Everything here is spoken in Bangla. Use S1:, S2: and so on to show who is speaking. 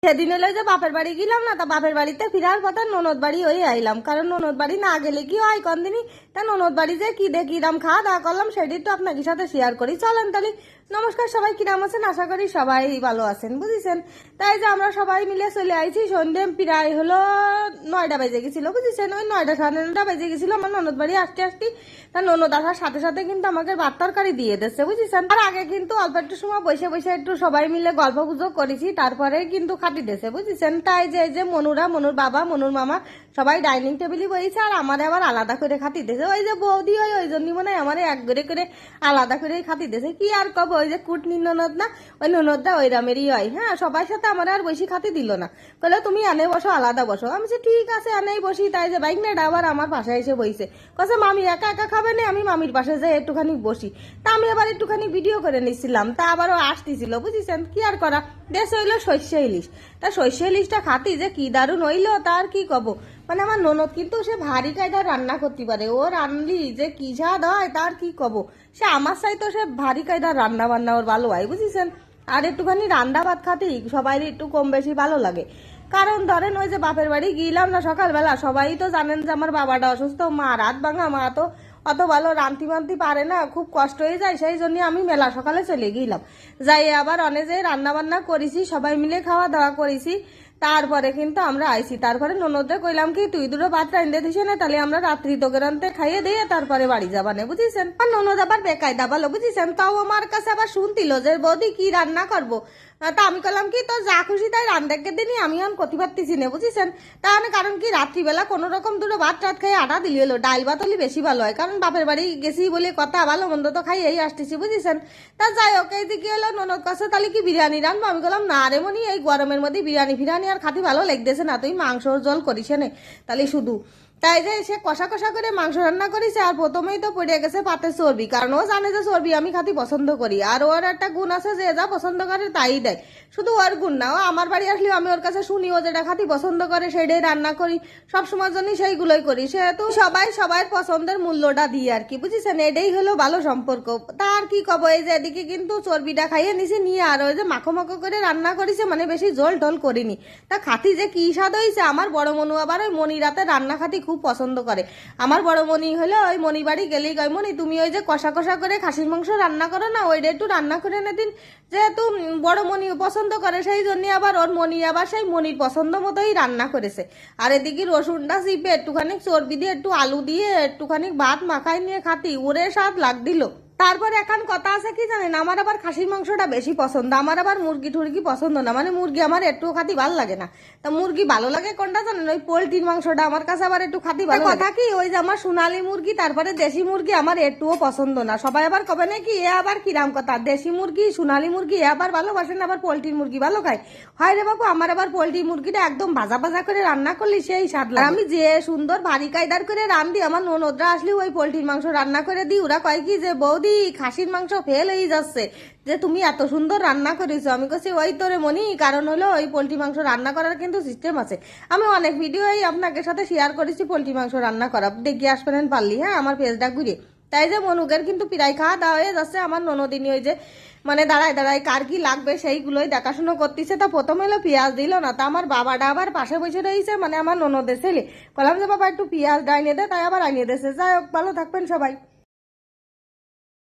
S1: সেদিন হলো যে বাপের বাড়ি গেলাম না, তা বাপের বাড়িতে ফিরার পথে ননদ বাড়ি হয়ে আইলাম, কারণ ননদ বাড়ি না গেলে কি হয় কোনদিনই। তা ননদ বাড়ি যে কি দেখিলাম, খাওয়া দাওয়া করলাম, সেটাই তো আপনাদের সাথে শেয়ার করি। চলেন তাহলে। নমস্কার সবাই, কিরাম আছেন? আশা করি সবাই ভালো আছেন, বুঝেছেন। তাই যে আমরা সবাই মিলে চলে আইছি, সন্ধ্যে প্রায় হলো 9টা বেজে গেছিল, বুঝেছেন। ওই 9টা 9:30 বেজে গেছিল আমার ননদ বাড়ি আসতে আসতে। তা ননদ আসার সাথে সাথে কিন্তু আমাকে ভাত তরকারি দিয়ে দিচ্ছে, বুঝেছেন। আর আগে কিন্তু অল্প একটু সময় বসে বসে একটু সবাই মিলে গল্প গুজব করেছি, তারপরে কিন্তু খাটি দিয়েছে, বুঝেছেন। তাই যে মনুরা, মনুর বাবা, মনুর মামা সবাই ডাইনিং টেবিলে বসেছে, আর আমার আবার আলাদা করে খাতি দিয়েছে। ওই যে বৌদি ওই জন্য মনে হয় আমার এক করে করে আলাদা করে খাতি দিয়েছে। কি আর কব, ওই যে কুটনি ননদ না, ওই ননদটা ওই রামেরই হয়। হ্যাঁ, সবার সাথে আমার আর বেশি খাতি দিল না, বলে তুমি আনে বসো, আলাদা বসো। আমি বলছি ঠিক আছে, আনেই বসি। তাই যে বাইক নেটা আবার আমার পাশে এসে বইছে, কছে মামি একা একা খাবে না, আমি মামির পাশে যাই একটুখানি বসি। তা আমি আবার একটুখানি ভিডিও করে নিচ্ছিলাম, তা আবারও আসতেছিল, বুঝেছেন। কি আর করা, দেশ হইলো সর্ষে ইলিশ। তা সর্ষে ইলিশটা খাতি যে কি দারুণ হইলো, তার কি কব। মানে আমার ননদ কিন্তু সে ভারী কায়দা রান্না করতে পারে, ও রান্নলি যে কি স্বাদ হয় তার কি কব। সে আমার চাইতো সে ভারী কায়দা রান্না বান্না ওর ভালো হয়, বুঝেছেন। আর একটুখানি রান্না ভাত খাতেই সবাই একটু কম বেশি ভালো লাগে। কারণ ধরেন ওই যে বাপের বাড়ি গিলাম না সকালবেলা, সবাই তো জানেন যে আমার বাবাটা অসুস্থ, মা রাত ভাঙা, মা তো অত ভালো রান্তি বান্তি পারে না, খুব কষ্ট হয়ে যায়। সেই জন্য আমি মেলা সকালে চলে গেলাম, যাই আবার অনেক যে রান্না বান্না করেছি, সবাই মিলে খাওয়া দাওয়া করেছি। তারপরে কিন্তু আমরা আইছি, তারপরে ননদে কইলাম কি তুই দুটো ভাত রান্ধে দিস না, তাহলে আমরা রাত্রি তোকে রান্তে খাইয়ে দিয়ে তারপরে বাড়ি যাবানে, বুঝেছেন। আর ননদ আবার বেকায়দা ভালো, বুঝেছেন। তাও আমার কাছে আবার শুনতিল যে বৌদি কি রান্না করবো। তা আমি করলাম কি, তো যা খুশি তাই রান্নাকে দিনই, আমি এখন ক্ষতি পারতেছি না, বুঝেছেন। তাহলে কারণ কি রাত্রিবেলা কোনো রকম দুটো ভাত টাত খাই আটা দিলি হলো, ডাল ভাত হলে বেশি ভালো হয়, কারণ বাপের বাড়ি গেছি বলে কথা, ভালো মন্দ তো খাই এই আসতেছি, বুঝেছেন। তা যাই হোক, এই দিকে হলো ননদ কাছে তাহলে কি বিরিয়ানি রানবো। আমি বললাম না রে মনি, এই গরমের মধ্যে বিরিয়ানি ফিরানি আর খাতি ভালো লাগতেছে না, তুই মাংসর জল করিস নে তাহলে শুধু। তাই যে সে কষা কষা করে মাংস রান্না করেছে, আর প্রথমেই তো পড়ে গেছে পাতে চর্বি, কারণ ও জানে যে চর্বি আমি খাতি পছন্দ করি। আর ওর একটা গুণ আছে যে যা পছন্দ করে তাই দেয়, শুধু ওর গুণ না, ও আমার বাড়ি আসলে আমি ওর কাছে শুনি ও যেটা খাতি পছন্দ করে সেটাই রান্না করি, সবসময়ের জন্যই সেইগুলোই করি। সেহেতু সবাই সবার পছন্দের মূল্যটা দিই আর কি, বুঝেছেন। এটাই হলো ভালো সম্পর্ক। তার কি কব, এই যে এদিকে কিন্তু চর্বিটা খাইয়ে নিছি নিয়ে, আর ওই যে মাখো মাখো করে রান্না করেছে, মানে বেশি ঝোল ঢোল করিনি। তা খাতি যে কি স্বাদ হয়েছে। আমার বড় মনু আবার ওই মনি রাতে রান্না খাতি খুব পছন্দ করে। আমার বড় মনি হলো ওই মনি বাড়ি গেলেই কয় মনি তুমি ওই যে কষা কষা করে খাসির মাংস রান্না করো না, ওইটা একটু রান্না করে এনে দিন। যেহেতু বড় মনি পছন্দ করে, সেই জন্য আবার ওর মনি আবার সেই মনির পছন্দ মতোই রান্না করেছে। আর এদিকে রসুনটা চিপে একটুখানি চর্বি দিয়ে একটু আলু দিয়ে একটুখানি ভাত মাখাই নিয়ে খাতি, ওরে স্বাদ লাগদিল। তারপরে এখন কথা আছে কি জানেন, আমার আবার খাসির মাংসটা বেশি পছন্দ, আমার আবার মুরগি টুরগি পছন্দ না। মানে মুরগি আমার একটু খাতি ভালো লাগে না। তা মুরগি ভালো লাগে কোনটা জানেন, ওই পোলট্রির মাংসটা আমার কাছে আবার একটু খাতি ভালো কথা কি, ওই যে আমার সোনালী মুরগি তারপরে দেশি মুরগি আমার একটুও পছন্দ না। সবাই আবার কবে নাকি এ আবার কিরাম কথা, দেশি মুরগি সোনালী মুরগি এ আবার ভালোবাসেন, আবার পোলট্রির মুরগি ভালো খায়। হয় রে বাবু, আমার আবার পোলট্রির মুরগিটা একদম ভাজা ভাজা করে রান্না করলি সেই স্বাদ লাগে। আমি যে সুন্দর ভারী কায়দার করে রান্ধি, আমার ননদরা আসলে ওই পোলট্রির মাংস রান্না করে দিই, ওরা কয় কি যে বৌদি খাসির মাংস ফেল হয়ে যাচ্ছে, যে তুমি এত সুন্দর রান্না করেছো। আমি কাছে ওই তোরে মনি, কারণ হলো ওই পোলট্রি মাংস রান্না করার কিন্তু সিস্টেম আছে। আমি অনেক ভিডিওই আপনাকে সাথে শেয়ার করেছি পোলট্রি মাংস রান্না করা, দেখে আসবেন পারলি, হ্যাঁ, আমার পেজটা ঘুরে। তাই যে মনুকের কিন্তু প্রায় খাওয়া দাওয়া হয়ে যাচ্ছে, আমার ননদিনী ওই যে মানে দাঁড়ায় দাঁড়ায় কার কি লাগবে সেইগুলোই দেখাশুনো করতেছে। তা প্রথমে এলো পেঁয়াজ দিল না, তা আমার বাবাটা আবার পাশে বসে রয়েছে, মানে আমার ননদের ছেলে, বললাম যে বাবা একটু পেঁয়াজ ডাইনে দে, তাই আবার আনিয়ে দিয়েছে। যাই হোক, ভালো থাকবেন সবাই।